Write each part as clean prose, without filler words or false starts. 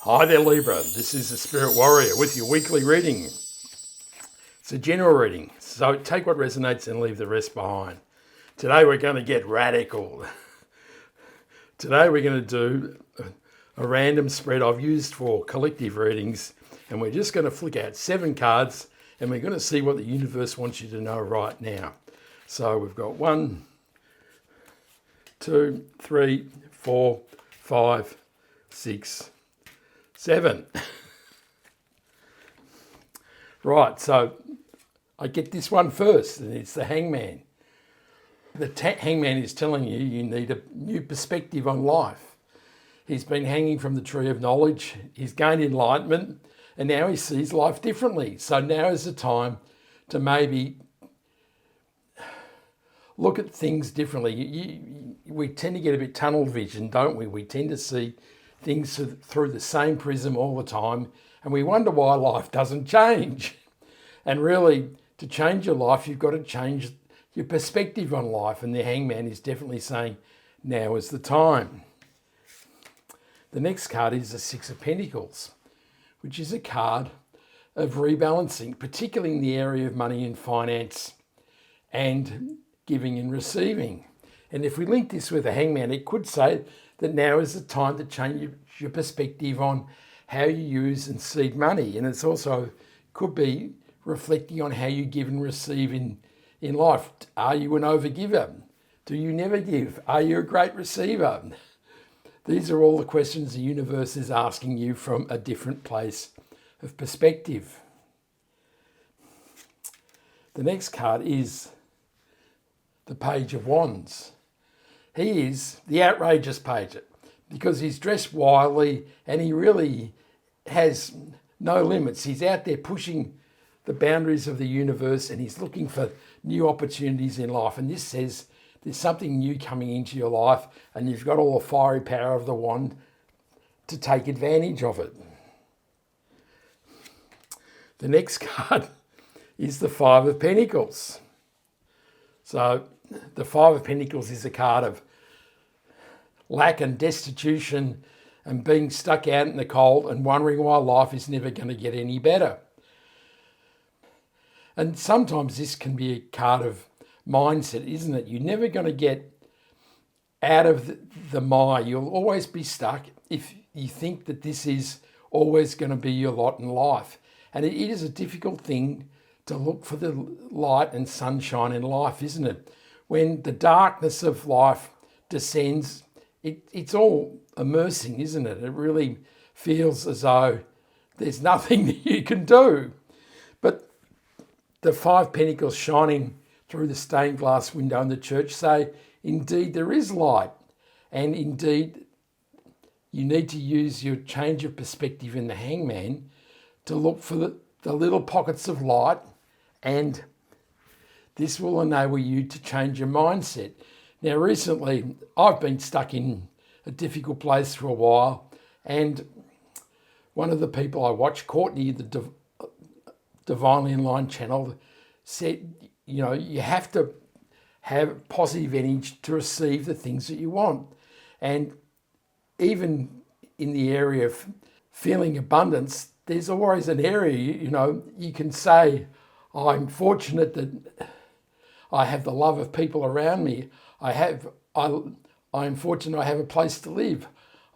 Hi there, Libra. This is the Spirit Warrior with your weekly reading. It's a general reading, so take what resonates and leave the rest behind. Today we're going to get radical. Today we're going to do a random spread I've used for collective readings, and we're just going to flick out 7 cards and we're going to see what the universe wants you to know right now. So we've got 1, 2, 3, 4, 5, 6, 7. Right, so I get this one first, and it's the Hangman. The Hangman is telling you you need a new perspective on life. He's been hanging from the tree of knowledge. He's gained enlightenment, and now he sees life differently. So now is the time to maybe look at things differently. We tend to get a bit tunnel vision, don't we? We tend to see things through the same prism all the time, and we wonder why life doesn't change. And really, to change your life, you've got to change your perspective on life, and the Hangman is definitely saying, now is the time. The next card is the 6 of Pentacles, which is a card of rebalancing, particularly in the area of money and finance and giving and receiving. And if we link this with the Hangman, it could say that now is the time to change your perspective on how you use and seed money. And it's also could be reflecting on how you give and receive in life. Are you an overgiver? Do you never give? Are you a great receiver? These are all the questions the universe is asking you from a different place of perspective. The next card is the Page of Wands. He is the outrageous page because he's dressed wildly and he really has no limits. He's out there pushing the boundaries of the universe and he's looking for new opportunities in life. And this says there's something new coming into your life and you've got all the fiery power of the wand to take advantage of it. The next card is the 5 of Pentacles. So the 5 of Pentacles is a card of lack and destitution and being stuck out in the cold and wondering why life is never going to get any better. And sometimes this can be a card of mindset, isn't it? You're never going to get out of the mire. You'll always be stuck if you think that this is always going to be your lot in life. And it is a difficult thing to look for the light and sunshine in life, isn't it? When the darkness of life descends, it's all immersing, isn't it? It really feels as though there's nothing that you can do. But the 5 Pentacles shining through the stained glass window in the church say, indeed there is light. And indeed, you need to use your change of perspective in the Hangman to look for the little pockets of light, and this will enable you to change your mindset. Now, recently, I've been stuck in a difficult place for a while, and one of the people I watch, Courtney, the Divinely in Line channel, said, you know, you have to have positive energy to receive the things that you want. And even in the area of feeling abundance, there's always an area, you know, you can say, I'm fortunate that I have the love of people around me. I am fortunate I have a place to live.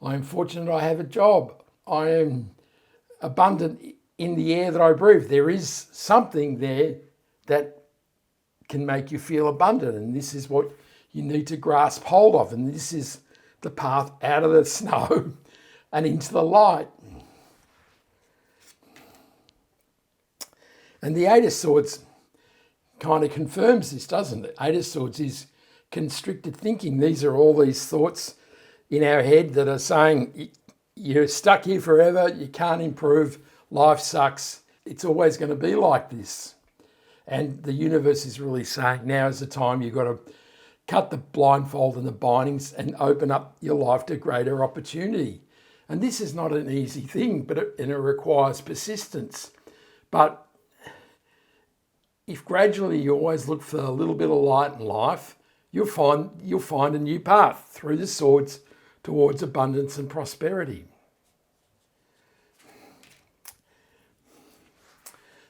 I am fortunate I have a job. I am abundant in the air that I breathe. There is something there that can make you feel abundant, and this is what you need to grasp hold of, and this is the path out of the snow and into the light. And the 8 of Swords kind of confirms this, doesn't it? 8 of Swords is constricted thinking. These are all these thoughts in our head that are saying, you're stuck here forever, you can't improve, life sucks, it's always going to be like this. And the universe is really saying, now is the time you've got to cut the blindfold and the bindings and open up your life to greater opportunity. And this is not an easy thing, but it requires persistence. But if gradually you always look for a little bit of light in life, you'll find a new path through the swords towards abundance and prosperity.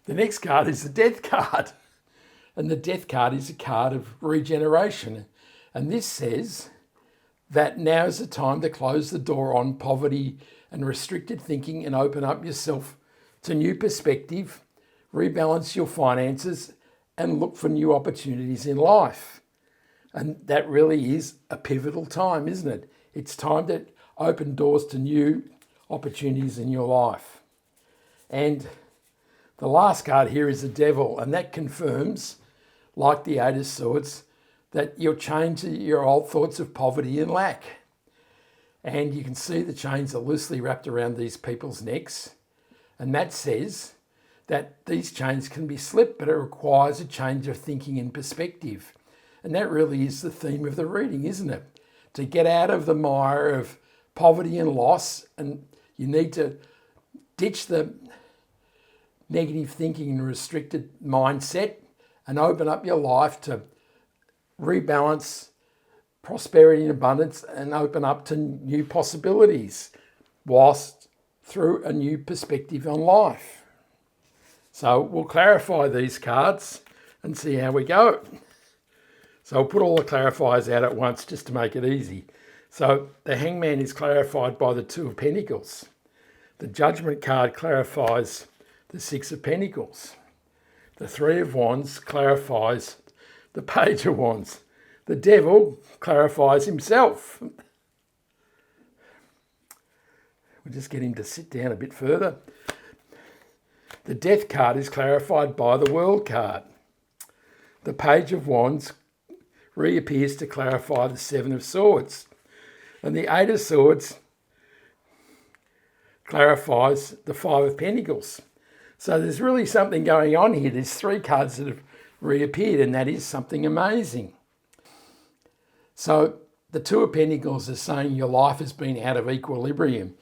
The next card is the Death card. And the Death card is a card of regeneration. And this says that now is the time to close the door on poverty and restricted thinking and open up yourself to new perspective, rebalance your finances, and look for new opportunities in life. And that really is a pivotal time, isn't it? It's time to open doors to new opportunities in your life. And the last card here is the Devil, and that confirms, like the Eight of Swords, that you'll change your old thoughts of poverty and lack. And you can see the chains are loosely wrapped around these people's necks. And that says that these chains can be slipped, but it requires a change of thinking and perspective. And that really is the theme of the reading, isn't it? To get out of the mire of poverty and loss, and you need to ditch the negative thinking and restricted mindset and open up your life to rebalance prosperity and abundance and open up to new possibilities whilst through a new perspective on life. So we'll clarify these cards and see how we go. So I'll put all the clarifiers out at once just to make it easy. So the Hangman is clarified by the Two of Pentacles. The Judgment card clarifies the Six of Pentacles. The Three of Wands clarifies the Page of Wands. The Devil clarifies himself. We'll just get him to sit down a bit further. The Death card is clarified by the World card. The Page of Wands reappears to clarify the Seven of Swords. And the Eight of Swords clarifies the Five of Pentacles. So there's really something going on here. There's three cards that have reappeared, and that is something amazing. So the Two of Pentacles is saying your life has been out of equilibrium.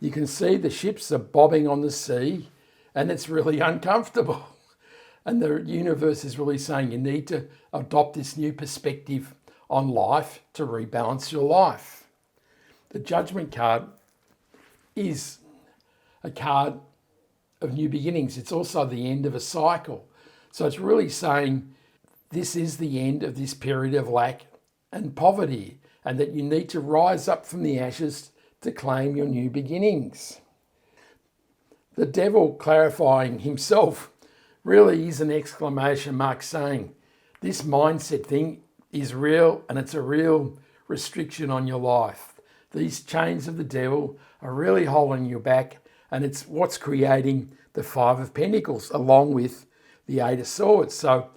You can see the ships are bobbing on the sea, and it's really uncomfortable. And the universe is really saying you need to adopt this new perspective on life to rebalance your life. The Judgment card is a card of new beginnings. It's also the end of a cycle. So it's really saying this is the end of this period of lack and poverty, and that you need to rise up from the ashes to claim your new beginnings. The Devil clarifying himself really is an exclamation mark saying this mindset thing is real, and it's a real restriction on your life. These chains of the Devil are really holding you back, and it's what's creating the Five of Pentacles along with the Eight of Swords. So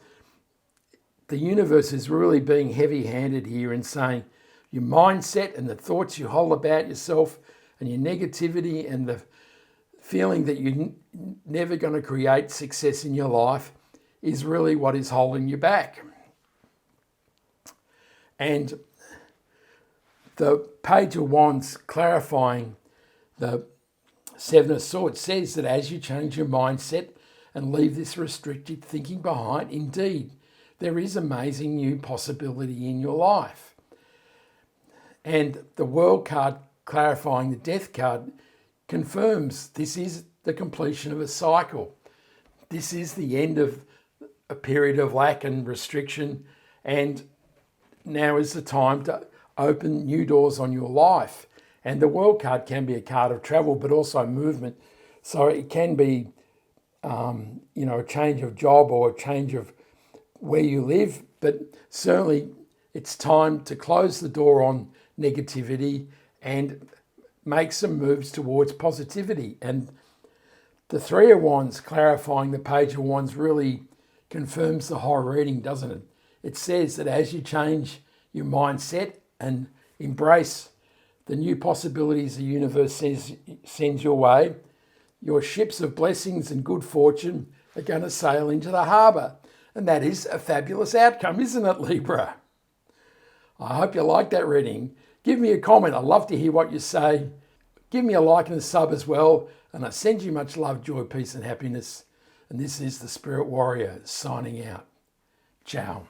the universe is really being heavy-handed here and saying your mindset and the thoughts you hold about yourself and your negativity and the feeling that you're never going to create success in your life is really what is holding you back. And the Page of Wands clarifying the Seven of Swords says that as you change your mindset and leave this restricted thinking behind, indeed, there is amazing new possibility in your life. And the World card clarifying the Death card confirms this is the completion of a cycle. This is the end of a period of lack and restriction, and now is the time to open new doors on your life. And the World card can be a card of travel, but also movement. So it can be, a change of job or a change of where you live, but certainly it's time to close the door on negativity and make some moves towards positivity. And the Three of Wands clarifying the Page of Wands really confirms the whole reading, doesn't it? It says that as you change your mindset and embrace the new possibilities the universe sends your way, your ships of blessings and good fortune are going to sail into the harbour. And that is a fabulous outcome, isn't it, Libra? I hope you like that reading. Give me a comment. I'd love to hear what you say. Give me a like and a sub as well. And I send you much love, joy, peace and happiness. And this is the Spirit Warrior signing out. Ciao.